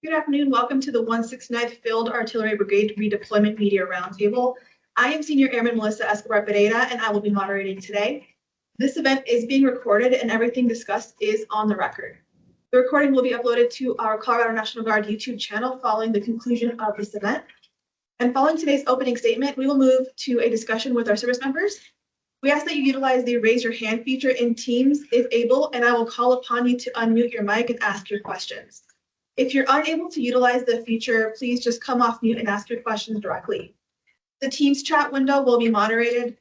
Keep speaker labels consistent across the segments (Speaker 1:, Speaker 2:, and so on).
Speaker 1: Good afternoon. Welcome to the 169th Field Artillery Brigade Redeployment Media Roundtable. I am Senior Airman Melissa Escobar-Pereira, and I will be moderating today. This event is being recorded, and everything discussed is on the record. The recording will be uploaded to our Colorado National Guard YouTube channel following the conclusion of this event. And following today's opening statement, we will move to a discussion with our service members. We ask that you utilize the raise your hand feature in Teams if able, and I will call upon you to unmute your mic and ask your questions. If you're unable to utilize the feature, please just come off mute and ask your questions directly. The Teams chat window will be moderated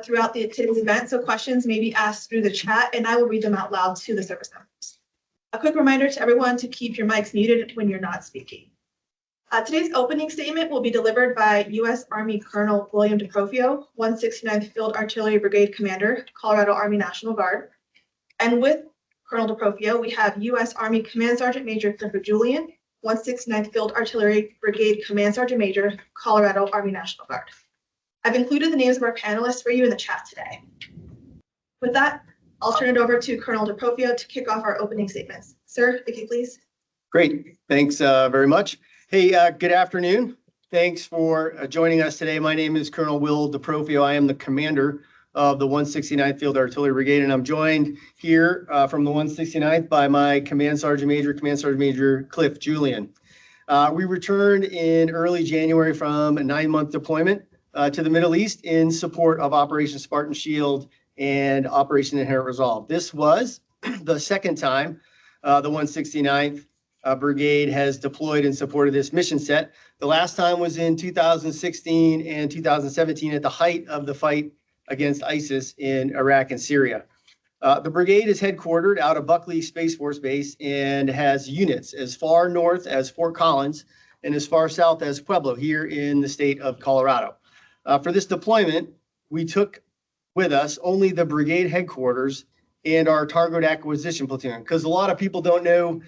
Speaker 1: throughout today's event, so questions may be asked through the chat, and I will read them out loud to the service members. A quick reminder to everyone to keep your mics muted when you're not speaking. Today's opening statement will be delivered by U.S. Army Colonel William DeProfio, 169th Field Artillery Brigade Commander, Colorado Army National Guard. And with Colonel DeProfio, we have U.S. Army Command Sergeant Major Clifford Julian, 169th Field Artillery Brigade Command Sergeant Major, Colorado Army National Guard. I've included the names of our panelists for you in the chat today. With that, I'll turn it over to Colonel DeProfio to kick off our opening statements. Sir, if you please.
Speaker 2: Great, thanks very much. Hey, good afternoon. Thanks for joining us today. My name is Colonel Will DeProfio. I am the commander of the 169th Field Artillery Brigade, and I'm joined here from the 169th by my Command Sergeant Major Cliff Julian. We returned in early January from a 9-month deployment to the Middle East in support of Operation Spartan Shield and Operation Inherent Resolve. This was the second time the 169th Brigade has deployed in support of this mission set. The last time was in 2016 and 2017 at the height of the fight against ISIS in Iraq and Syria. The brigade is headquartered out of Buckley Space Force Base and has units as far north as Fort Collins and as far south as Pueblo here in the state of Colorado. For this deployment, we took with us only the brigade headquarters and our target acquisition platoon, because a lot of people don't know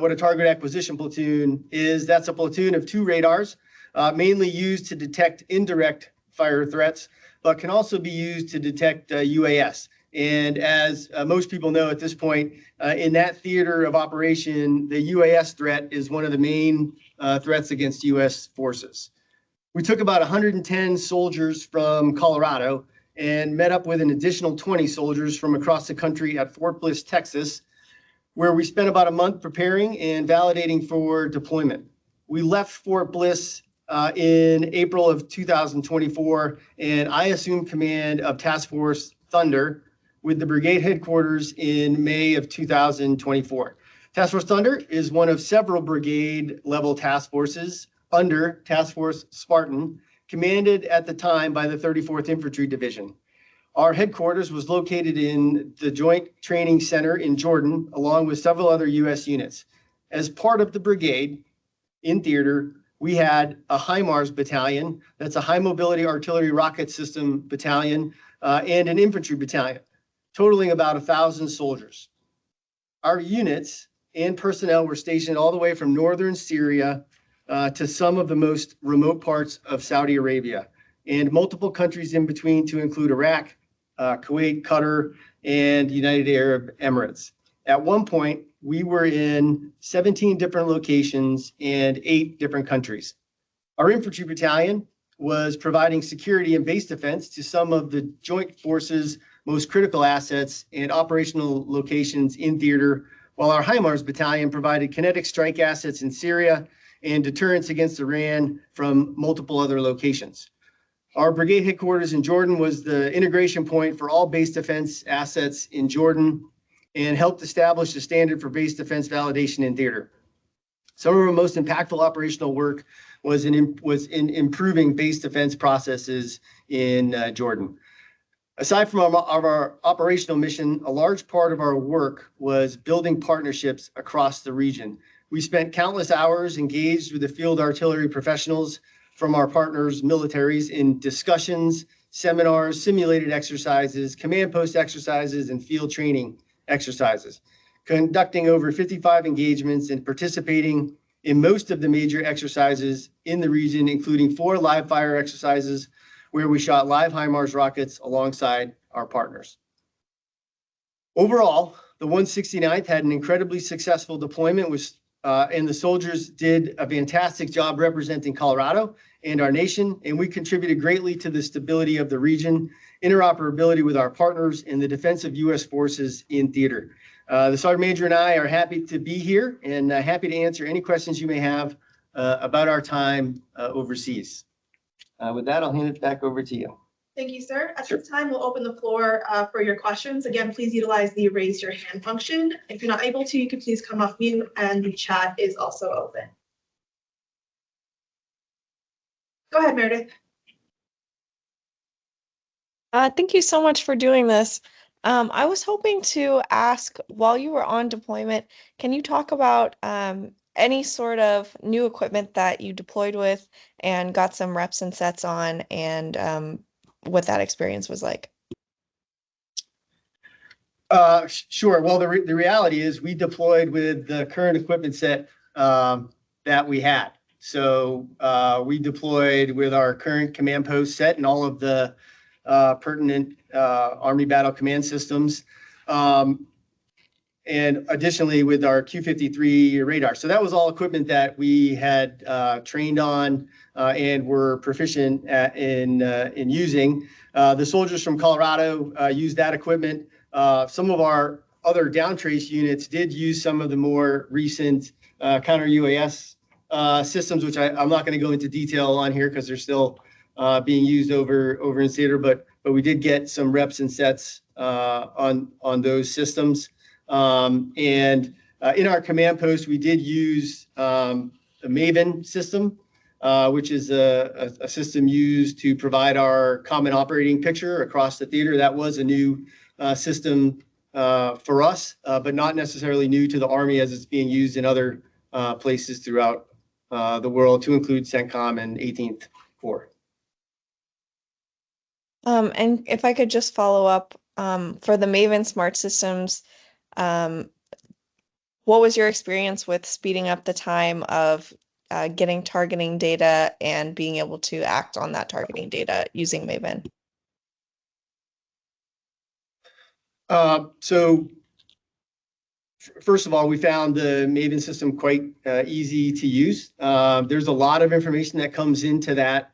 Speaker 2: what a target acquisition platoon is. That's a platoon of 2 radars, mainly used to detect indirect fire threats, but can also be used to detect UAS. And as most people know at this point, in that theater of operation, the UAS threat is one of the main threats against U.S. forces. We took about 110 soldiers from Colorado and met up with an additional 20 soldiers from across the country at Fort Bliss, Texas, where we spent about a month preparing and validating for deployment. We left Fort Bliss in April of 2024, and I assumed command of Task Force Thunder with the brigade headquarters in May of 2024. Task Force Thunder is one of several brigade level task forces under Task Force Spartan, commanded at the time by the 34th Infantry Division. Our headquarters was located in the Joint Training Center in Jordan, along with several other U.S. units. As part of the brigade in theater, we had a HIMARS battalion, that's a High Mobility Artillery Rocket System battalion, and an infantry battalion, totaling about 1,000 soldiers. Our units and personnel were stationed all the way from northern Syria to some of the most remote parts of Saudi Arabia, and multiple countries in between to include Iraq, Kuwait, Qatar, and United Arab Emirates. At one point, we were in 17 different locations and 8 different countries. Our infantry battalion was providing security and base defense to some of the joint forces' most critical assets and operational locations in theater, while our HIMARS battalion provided kinetic strike assets in Syria and deterrence against Iran from multiple other locations. Our brigade headquarters in Jordan was the integration point for all base defense assets in Jordan and helped establish the standard for base defense validation in theater. Some of our most impactful operational work was in improving base defense processes in Jordan. Aside from our operational mission, a large part of our work was building partnerships across the region. We spent countless hours engaged with the field artillery professionals from our partners' militaries in discussions, seminars, simulated exercises, command post exercises, and field training exercises, conducting over 55 engagements and participating in most of the major exercises in the region, including 4 live fire exercises where we shot live HIMARS rockets alongside our partners. Overall, the 169th had an incredibly successful deployment with and the soldiers did a fantastic job representing Colorado and our nation, and we contributed greatly to the stability of the region, interoperability with our partners, and the defense of U.S. forces in theater. The Sergeant Major and I are happy to be here and happy to answer any questions you may have about our time overseas. With that, I'll hand it back over to you.
Speaker 1: Thank you, sir. At
Speaker 2: Sure.
Speaker 1: this time, we'll open the floor for your questions. Again, please utilize the raise your hand function. If you're not able to, you can please come off mute, and the chat is also open. Go ahead, Meredith.
Speaker 3: Thank you so much for doing this. I was hoping to ask, while you were on deployment, can you talk about any sort of new equipment that you deployed with and got some reps and sets on, and what that experience was like?
Speaker 2: Sure. Well, the reality is we deployed with the current equipment set that we had. So we deployed with our current command post set and all of the pertinent Army Battle Command systems. And additionally with our Q-53 radar. So that was all equipment that we had trained on and were proficient in using. The soldiers from Colorado used that equipment. Some of our other down trace units did use some of the more recent counter UAS systems, which I'm not going to go into detail on here because they're still being used over in theater, but we did get some reps and sets on those systems. And in our command post, we did use a Maven system, which is a system used to provide our common operating picture across the theater. That was a new system for us, but not necessarily new to the Army as it's being used in other places throughout the world, to include CENTCOM and 18th Corps.
Speaker 3: And if I could just follow up, for the Maven Smart Systems, what was your experience with speeding up the time of getting targeting data and being able to act on that targeting data using Maven?
Speaker 2: So first of all, we found the Maven system quite easy to use. There's a lot of information that comes into that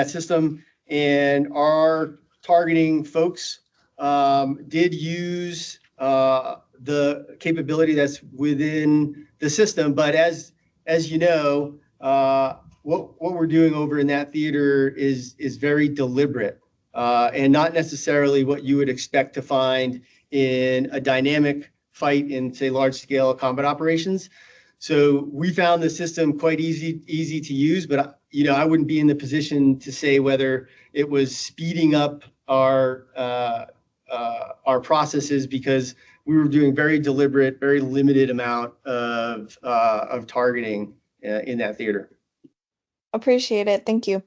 Speaker 2: system, and our targeting folks did use the capability that's within the system. But as you know, what we're doing over in that theater is very deliberate and not necessarily what you would expect to find in a dynamic fight in, say, large scale combat operations. So we found the system quite easy to use, but I wouldn't be in the position to say whether it was speeding up our processes, because we were doing very deliberate, very limited amount of targeting in that theater.
Speaker 3: Appreciate it. Thank you.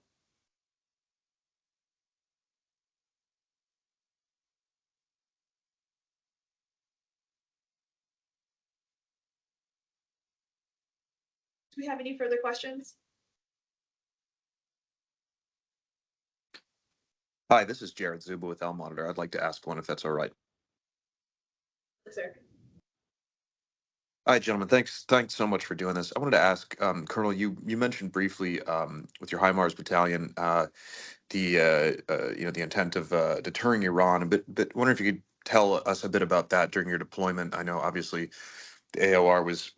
Speaker 1: Do we have any further questions?
Speaker 4: Hi, this is Jared Zuba with L Monitor. I'd like to ask one if that's all right.
Speaker 1: Yes, sir.
Speaker 4: Hi, gentlemen. Thanks so much for doing this. I wanted to ask, Colonel, you mentioned briefly with your HIMARS battalion the intent of deterring Iran, but wonder if you could tell us a bit about that during your deployment. I know obviously the AOR was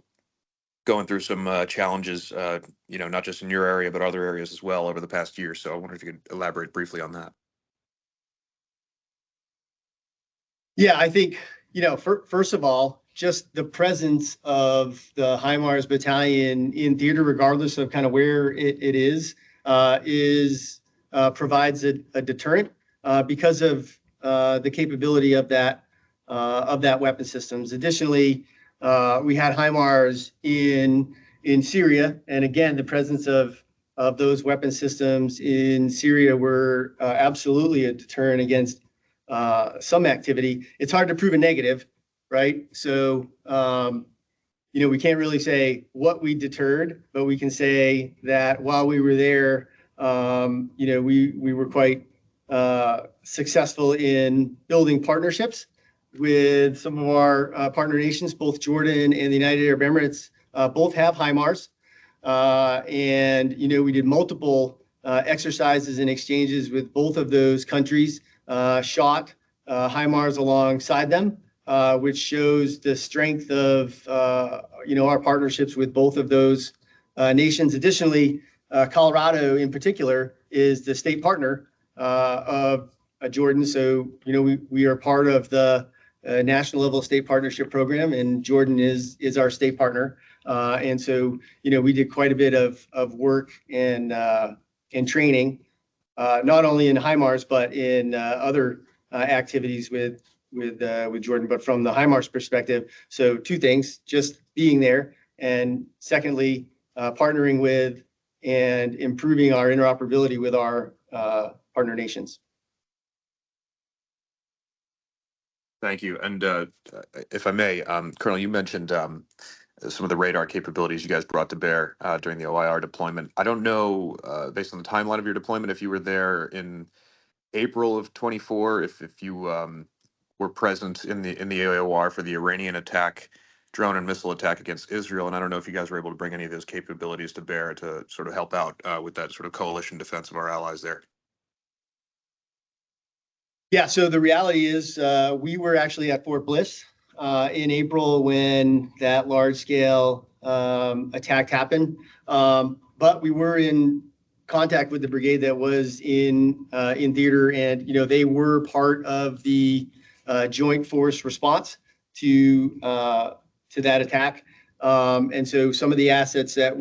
Speaker 4: going through some challenges, not just in your area but other areas as well over the past year. So I wonder if you could elaborate briefly on that.
Speaker 2: Yeah, I think, first of all, just the presence of the HIMARS battalion in theater, regardless of kind of where it is provides a deterrent because of the capability of that weapon systems. Additionally, we had HIMARS in Syria, and again, the presence of those weapon systems in Syria were absolutely a deterrent against some activity. It's hard to prove a negative, right? So, we can't really say what we deterred, but we can say that while we were there, we were quite successful in building partnerships with some of our partner nations, both Jordan and the United Arab Emirates, both have HIMARS. And, we did multiple exercises and exchanges with both of those countries, shot HIMARS alongside them, which shows the strength of, our partnerships with both of those nations. Additionally, Colorado in particular is the state partner of Jordan. So, we are part of the national level state partnership program, and Jordan is our state partner. And so, we did quite a bit of work and training, not only in HIMARS, but in other activities with Jordan, but from the HIMARS perspective. So two things, just being there, and secondly, partnering with and improving our interoperability with our partner nations.
Speaker 4: Thank you. And if I may, Colonel, you mentioned some of the radar capabilities you guys brought to bear during the OIR deployment. I don't know, based on the timeline of your deployment, if you were there in April of 24, if you were present in the AOR for the Iranian attack, drone and missile attack against Israel, and I don't know if you guys were able to bring any of those capabilities to bear to sort of help out with that sort of coalition defense of our allies there.
Speaker 2: Yeah, so the reality is we were actually at Fort Bliss in April when that large-scale attack happened, but we were in contact with the brigade that was in theater, and they were part of the joint force response to that attack, and so some of the assets that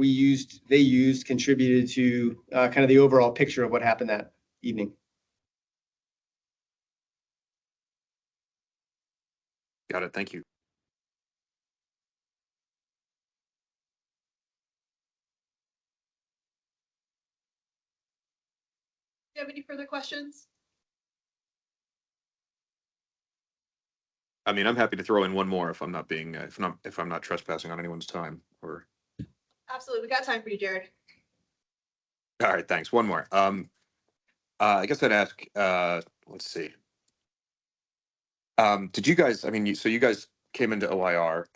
Speaker 2: they used contributed to kind of the overall picture of what happened that evening.
Speaker 4: Got it. Thank you.
Speaker 1: Do you have any further questions?
Speaker 4: I mean, I'm happy to throw in one more if I'm not being if I'm not trespassing on anyone's time. Or
Speaker 1: Absolutely, we got time for you, Jared.
Speaker 4: all right, thanks. One more. I guess I'd ask. Let's see. Did you guys? I mean, so you guys came into OIR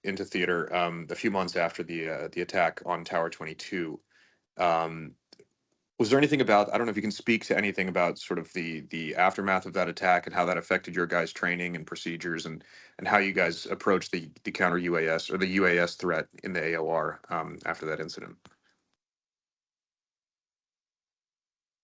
Speaker 4: into theater a few months after the attack on Tower 22. Was there anything about, I don't know if you can speak to anything about sort of the aftermath of that attack and how that affected your guys' training and procedures and how you guys approached the counter UAS or the UAS threat in the AOR after that incident?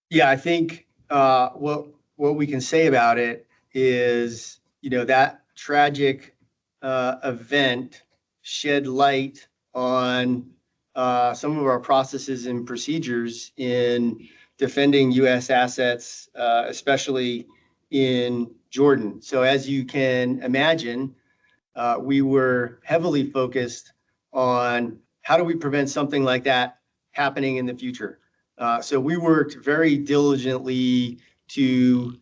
Speaker 2: Yeah, I think what we can say about it is, that tragic event shed light on some of our processes and procedures in defending U.S. assets, especially in Jordan. So as you can imagine, we were heavily focused on how do we prevent something like that happening in the future. So we worked very diligently to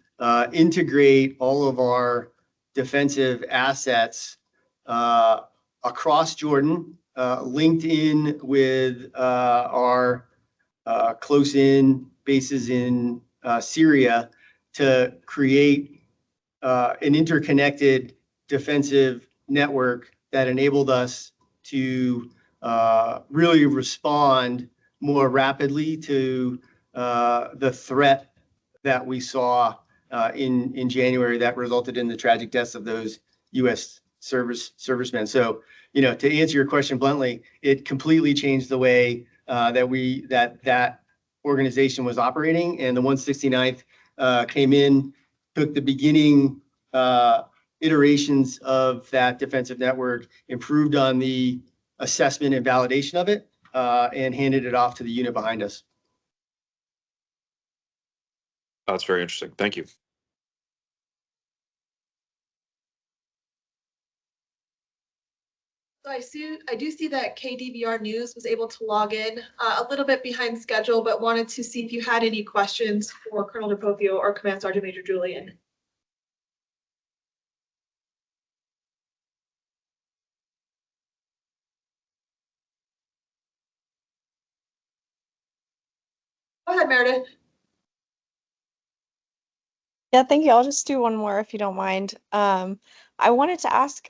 Speaker 2: integrate all of our defensive assets across Jordan, linked in with our close-in bases in Syria to create an interconnected defensive network that enabled us to really respond more rapidly to the threat that we saw in January that resulted in the tragic deaths of those U.S. servicemen. So, to answer your question bluntly, it completely changed the way that organization was operating, and the 169th came in, took the beginning iterations of that defensive network, improved on the assessment and validation of it, and handed it off to the unit behind us.
Speaker 4: That's very interesting. Thank you.
Speaker 1: So I do see that KDVR News was able to log in a little bit behind schedule, but wanted to see if you had any questions for Colonel DeProfio or Command Sergeant Major Julian. Go ahead, Meredith.
Speaker 3: Yeah, thank you. I'll just do one more if you don't mind. I wanted to ask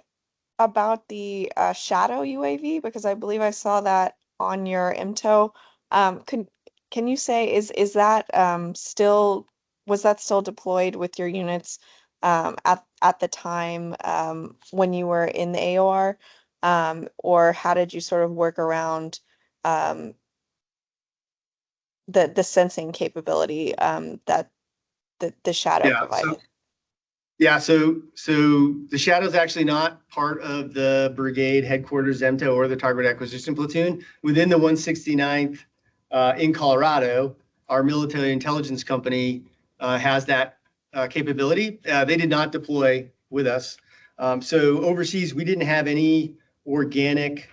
Speaker 3: about the shadow UAV because I believe I saw that on your IMTO. Can you say is that still was that still deployed with your units at the time when you were in the AOR? Or how did you sort of work around um, the sensing capability that the shadow
Speaker 2: Yeah.
Speaker 3: provided?
Speaker 2: Yeah, so the Shadow's actually not part of the brigade headquarters MTO or the target acquisition platoon. Within the 169th in Colorado, our military intelligence company has that capability. They did not deploy with us. So overseas, we didn't have any organic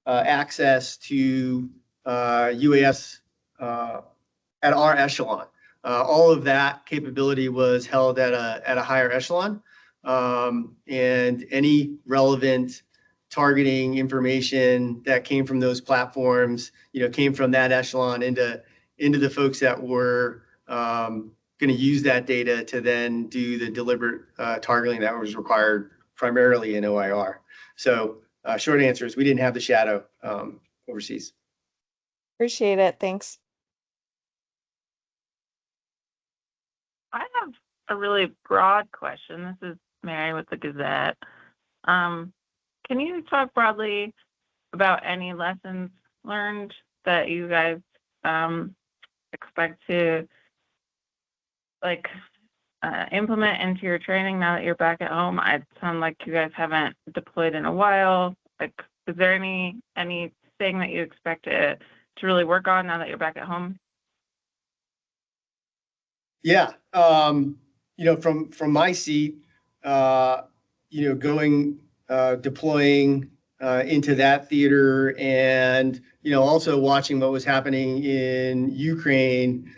Speaker 2: access to UAS at our echelon. All of that capability was held at a higher echelon, and any relevant targeting information that came from those platforms, came from that echelon into the folks that were going to use that data to then do the deliberate targeting that was required primarily in OIR. So short answer is we didn't have the shadow overseas.
Speaker 3: Appreciate it. Thanks.
Speaker 5: I have a really broad question. This is Mary with the Gazette. Can you talk broadly about any lessons learned that you guys expect to implement into your training now that you're back at home? It sounds like you guys haven't deployed in a while. Is there anything that you expect to really work on now that you're back at home?
Speaker 2: Yeah, from my seat, going deploying into that theater, and also watching what was happening in Ukraine,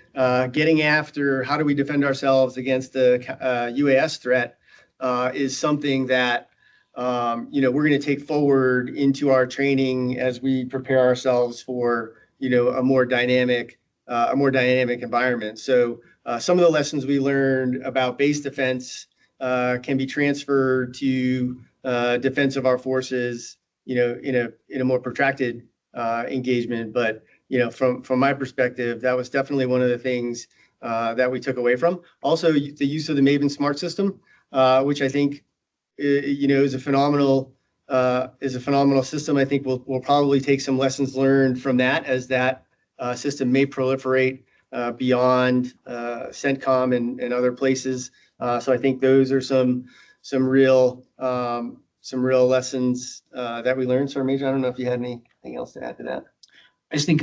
Speaker 2: getting after how do we defend ourselves against the UAS threat is something that we're going to take forward into our training as we prepare ourselves for a more dynamic environment. So some of the lessons we learned about base defense can be transferred to defense of our forces, in a more protracted engagement. But from my perspective, that was definitely one of the things that we took away from. Also, the use of the Maven Smart System, which I think is a phenomenal system. I think we'll probably take some lessons learned from that as that system may proliferate beyond CENTCOM and other places. So I think those are some real lessons that we learned. So Major, I don't know if you had anything else to add to that.
Speaker 6: I just think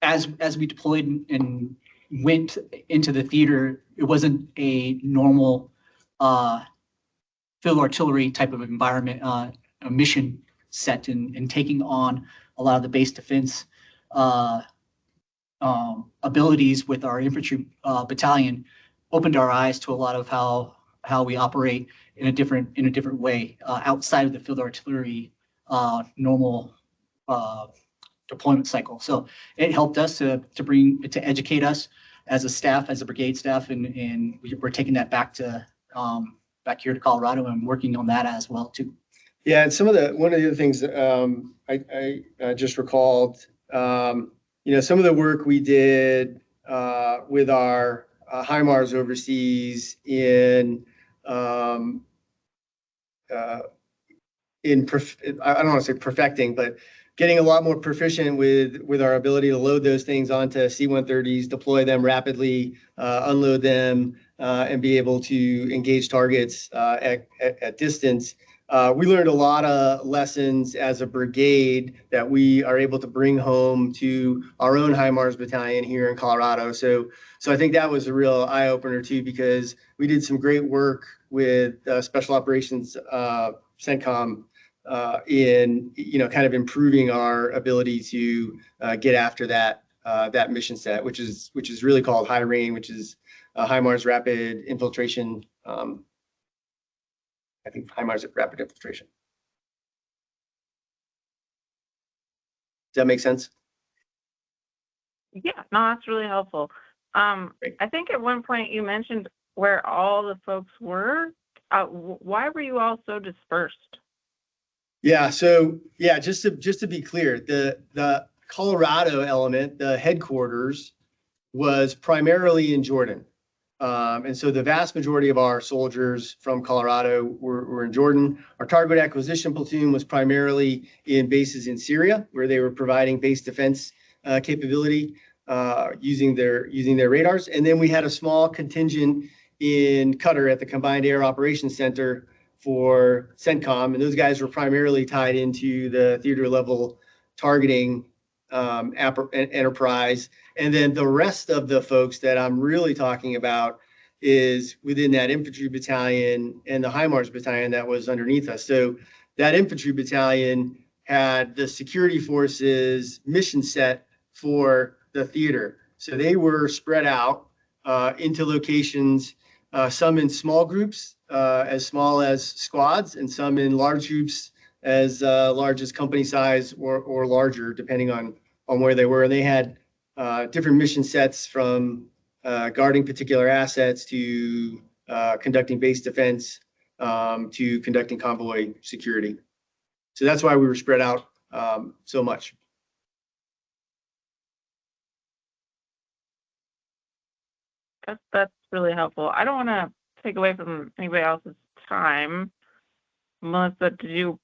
Speaker 6: as we deployed and went into the theater, it wasn't a normal field artillery type of environment, a mission set, and taking on a lot of the base defense abilities with our infantry battalion opened our eyes to a lot of how we operate in a different way outside of the field artillery normal deployment cycle. So it helped us to educate us as a staff, as a brigade staff, and we're taking that back here to Colorado and working on that as well too.
Speaker 2: Yeah, and one of the other things I just recalled, some of the work we did with our HIMARS overseas in I don't want to say perfecting, but getting a lot more proficient with our ability to load those things onto C-130s, deploy them rapidly, unload them, and be able to engage targets at distance. We learned a lot of lessons as a brigade that we are able to bring home to our own HIMARS battalion here in Colorado. So I think that was a real eye opener too, because we did some great work with Special Operations CENTCOM in kind of improving our ability to get after that mission set, which is really called High Rain, which is HIMARS Rapid Infiltration. I think HIMARS Rapid Infiltration. Does that make sense?
Speaker 5: Yeah, no, that's really helpful.
Speaker 2: Great.
Speaker 5: I think at one point you mentioned where all the folks were. Why were you all so dispersed?
Speaker 2: Yeah, so yeah, just to be clear, the Colorado element, the headquarters, was primarily in Jordan. And so the vast majority of our soldiers from Colorado were in Jordan. Our target acquisition platoon was primarily in bases in Syria, where they were providing base defense capability using their radars. And then we had a small contingent in Qatar at the Combined Air Operations Center for CENTCOM, and those guys were primarily tied into the theater level targeting enterprise. And then the rest of the folks that I'm really talking about is within that infantry battalion and the HIMARS battalion that was underneath us. So that infantry battalion had the security forces mission set for the theater. So they were spread out into locations, some in small groups, as small as squads, and some in large groups as large as company size or larger, depending on where they were. And they had different mission sets from guarding particular assets to conducting base defense to conducting convoy security. So that's why we were spread out so much.
Speaker 5: That's really helpful. I don't want to take away from anybody else's time. Melissa, did you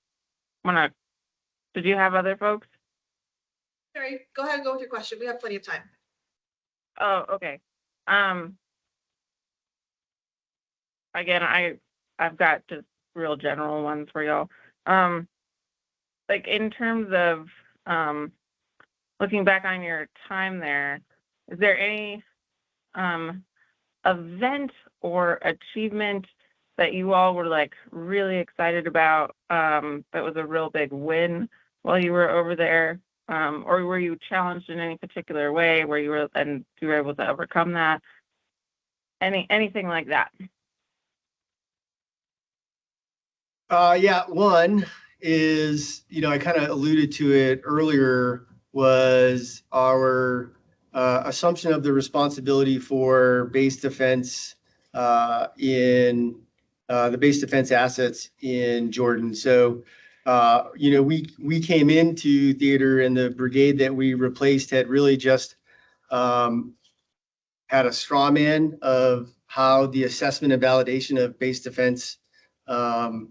Speaker 5: have other folks?
Speaker 1: Sorry, go ahead and go with your question. We have plenty of time.
Speaker 5: Oh, okay. Again, I've got just real general ones for y'all. Like in terms of looking back on your time there, is there any event or achievement that you all were like really excited about that was a real big win while you were over there? Or were you challenged in any particular way where you were able to overcome that? Anything like that?
Speaker 2: Yeah, one is, I kind of alluded to it earlier, was our assumption of the responsibility for base defense in the base defense assets in Jordan. So, we came into theater, and the brigade that we replaced had really just had a straw man of how the assessment and validation of base defense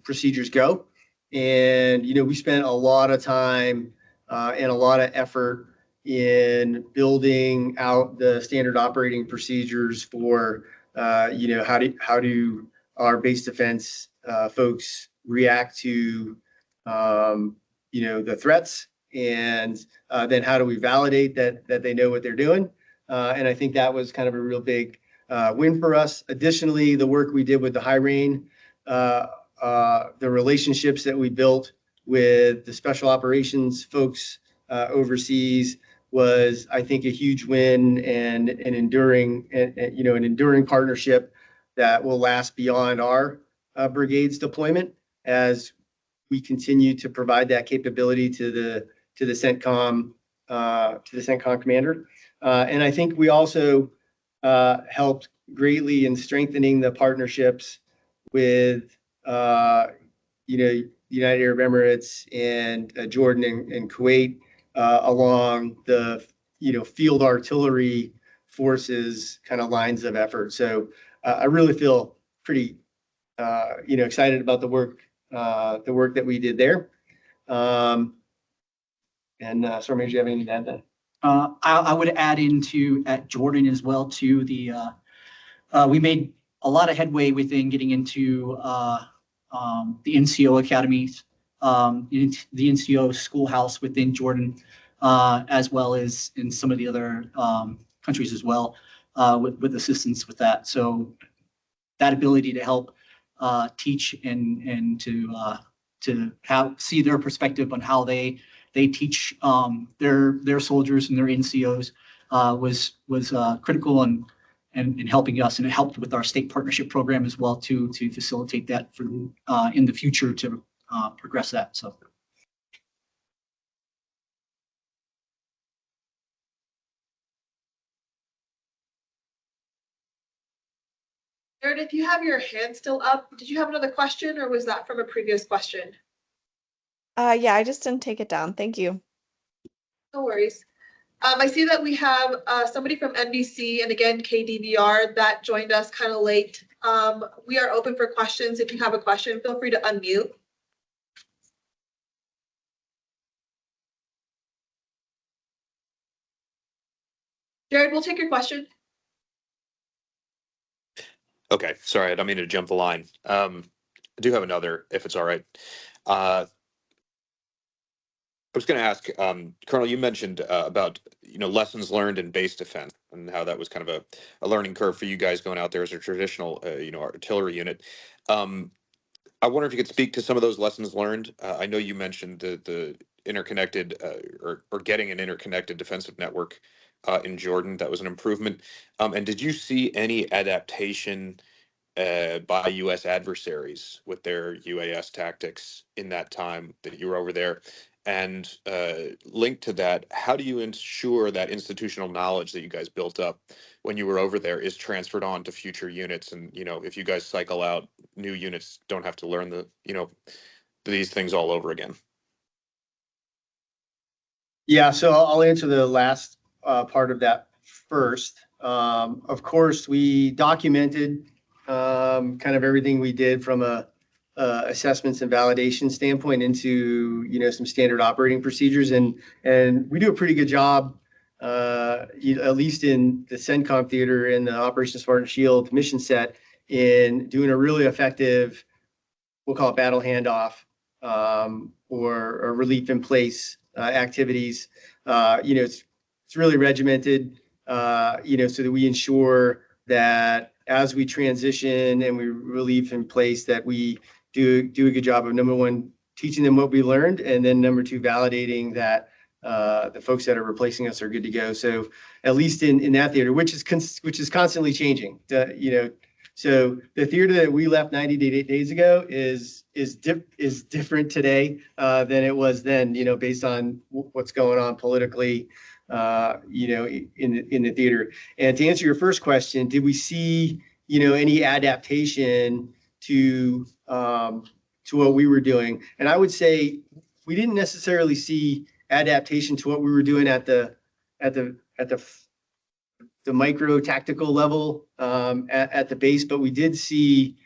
Speaker 2: procedures go. And, we spent a lot of time and a lot of effort in building out the standard operating procedures for, how do our base defense folks react to, the threats, and then how do we validate that they know what they're doing. And I think that was kind of a real big win for us. Additionally, the work we did with the high rain, the relationships that we built with the special operations folks overseas was, I think, a huge win and an enduring partnership that will last beyond our brigade's deployment as we continue to provide that capability to the CENTCOM commander. And I think we also helped greatly in strengthening the partnerships with United Arab Emirates and Jordan and Kuwait along the field artillery forces kind of lines of effort. So I really feel pretty excited about the work that we did there. And Stormy, do you have anything to add to that?
Speaker 6: I would add at Jordan as well too. We made a lot of headway within getting into the NCO academies, the NCO schoolhouse within Jordan, as well as in some of the other countries as well, with assistance with that. So that ability to help teach and to see their perspective on how they teach their soldiers and their NCOs was critical and helping us, and it helped with our state partnership program as well to facilitate that for in the future to progress that. So.
Speaker 1: Jared, if you have your hand still up, did you have another question or was that from a previous question?
Speaker 3: Yeah, I just didn't take it down. Thank you.
Speaker 1: No worries. I see that we have somebody from NBC and again KDVR that joined us kind of late. We are open for questions. If you have a question, feel free to unmute. Jared, we'll take your question.
Speaker 4: Okay, sorry, I don't mean to jump the line. I do have another, if it's all right. I was going to ask, Colonel, you mentioned about lessons learned in base defense and how that was kind of a learning curve for you guys going out there as a traditional artillery unit. I wonder if you could speak to some of those lessons learned. I know you mentioned the interconnected or getting an interconnected defensive network in Jordan. That was an improvement. And did you see any adaptation by U.S. adversaries with their UAS tactics in that time that you were over there? And linked to that, how do you ensure that institutional knowledge that you guys built up when you were over there is transferred on to future units? And if you guys cycle out, new units don't have to learn these things all over again.
Speaker 2: Yeah, so I'll answer the last part of that first. Of course, we documented kind of everything we did from a assessments and validation standpoint into some standard operating procedures, and we do a pretty good job, at least in the CENTCOM theater and the Operation Spartan Shield mission set, in doing a really effective, we'll call it battle handoff, or relief in place activities. It's really regimented, so that we ensure that as we transition and we relieve in place, that we do a good job of, number one, teaching them what we learned, and then number two, validating that the folks that are replacing us are good to go. So at least in that theater, which is constantly changing, so the theater that we left 90 days ago is different today than it was then, based on what's going on politically, in the theater. And to answer your first question, did we see, any adaptation to what we were doing? And I would say we didn't necessarily see adaptation to what we were doing at the micro tactical level at the base, but we did see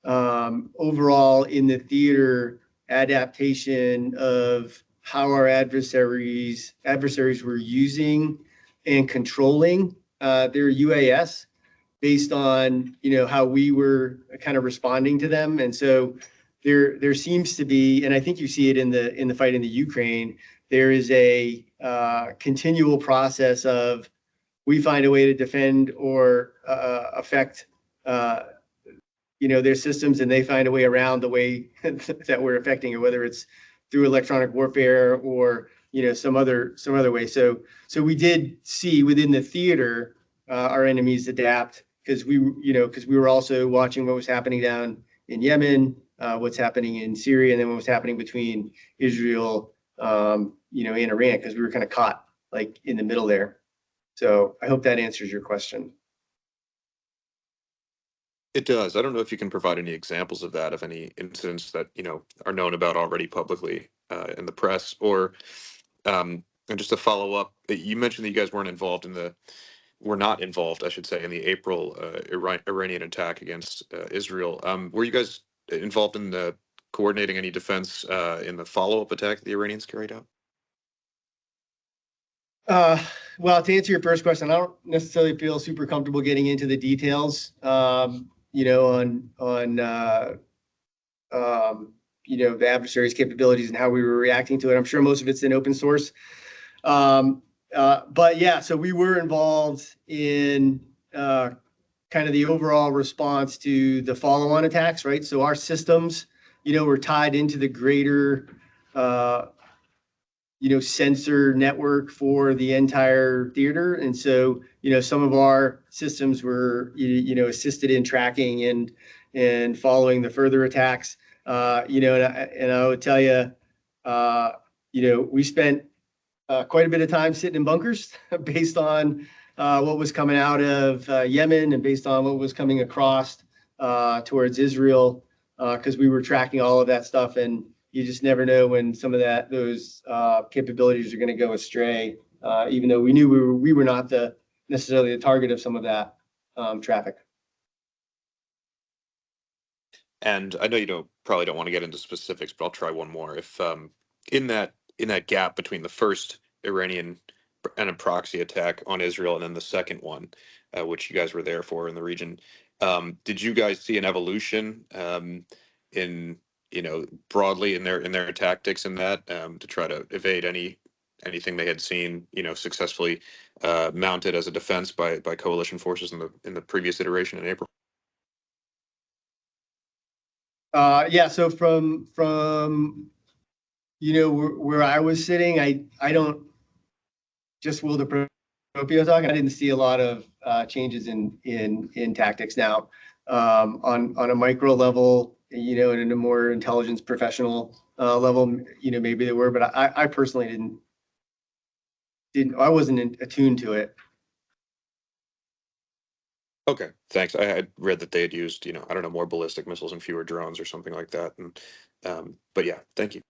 Speaker 2: overall in the theater adaptation of how our adversaries were using and controlling their UAS based on how we were kind of responding to them. And so there seems to be, and I think you see it in the fight in the Ukraine, there is a continual process of, we find a way to defend or affect their systems, and they find a way around the way that we're affecting it, whether it's through electronic warfare or some other way. So we did see within the theater our enemies adapt, because we were also watching what was happening down in Yemen, what's happening in Syria, and then what was happening between Israel and Iran, because we were kind of caught like in the middle there. So I hope that answers your question.
Speaker 4: It does. I don't know if you can provide any examples of that, of any incidents that are known about already publicly in the press, or and just to follow up, you mentioned that you guys were not involved, I should say, in the April Iranian attack against Israel. Were you guys involved in coordinating any defense in the follow-up attack the Iranians carried out?
Speaker 2: Well, to answer your first question, I don't necessarily feel super comfortable getting into the details, on the adversary's capabilities and how we were reacting to it. I'm sure most of it's in open source. But yeah, so we were involved in kind of the overall response to the follow-on attacks, right? So our systems, were tied into the greater sensor network for the entire theater. And so, some of our systems were, assisted in tracking and following the further attacks. And I would tell you, we spent quite a bit of time sitting in bunkers based on what was coming out of Yemen, and based on what was coming across towards Israel, because we were tracking all of that stuff, and you just never know when some of those capabilities are going to go astray, even though we knew we were not necessarily the target of some of that traffic.
Speaker 4: And I know you probably don't want to get into specifics, but I'll try one more. If in that gap between the first Iranian and proxy attack on Israel and then the second one, which you guys were there for in the region, did you guys see an evolution in broadly in their tactics in that to try to evade anything they had seen successfully mounted as a defense by coalition forces in the previous iteration in April?
Speaker 2: Yeah, so from where I was sitting, I don't just Will DePropio talking. I didn't see a lot of changes in tactics. Now, on a micro level, and in a more intelligence professional level, maybe there were, but I personally I wasn't attuned to it.
Speaker 4: Okay, thanks. I had read that they had used, I don't know, more ballistic missiles and fewer drones or something like that. And but yeah, thank you.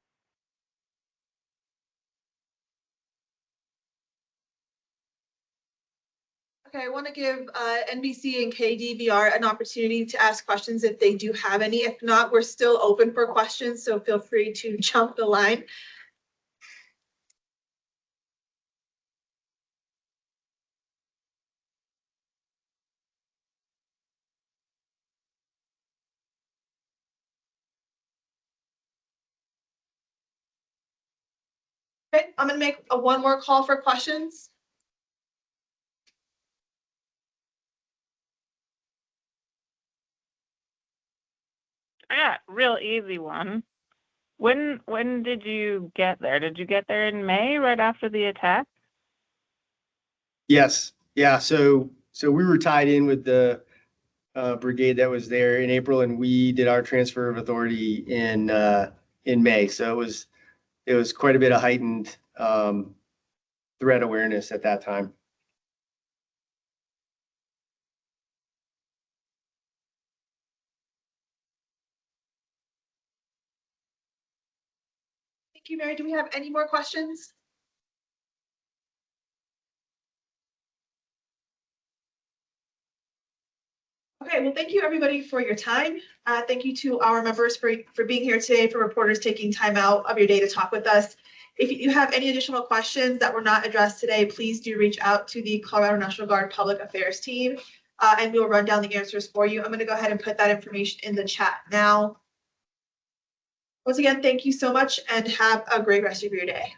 Speaker 1: Okay, I want to give NBC and KDVR an opportunity to ask questions if they do have any. If not, we're still open for questions, so feel free to jump the line. Okay, I'm going to make one more call for questions.
Speaker 5: I got a real easy one. When did you get there? Did you get there in May, right after the attack?
Speaker 2: Yes, yeah. So we were tied in with the brigade that was there in April, and we did our transfer of authority in May. So it was quite a bit of heightened threat awareness at that time.
Speaker 1: Thank you, Mary. Do we have any more questions? Okay, well, thank you everybody for your time. Thank you to our members for being here today, for reporters taking time out of your day to talk with us. If you have any additional questions that were not addressed today, please do reach out to the Colorado National Guard Public Affairs team, and we will run down the answers for you. I'm going to go ahead and put that information in the chat now. Once again, thank you so much and have a great rest of your day.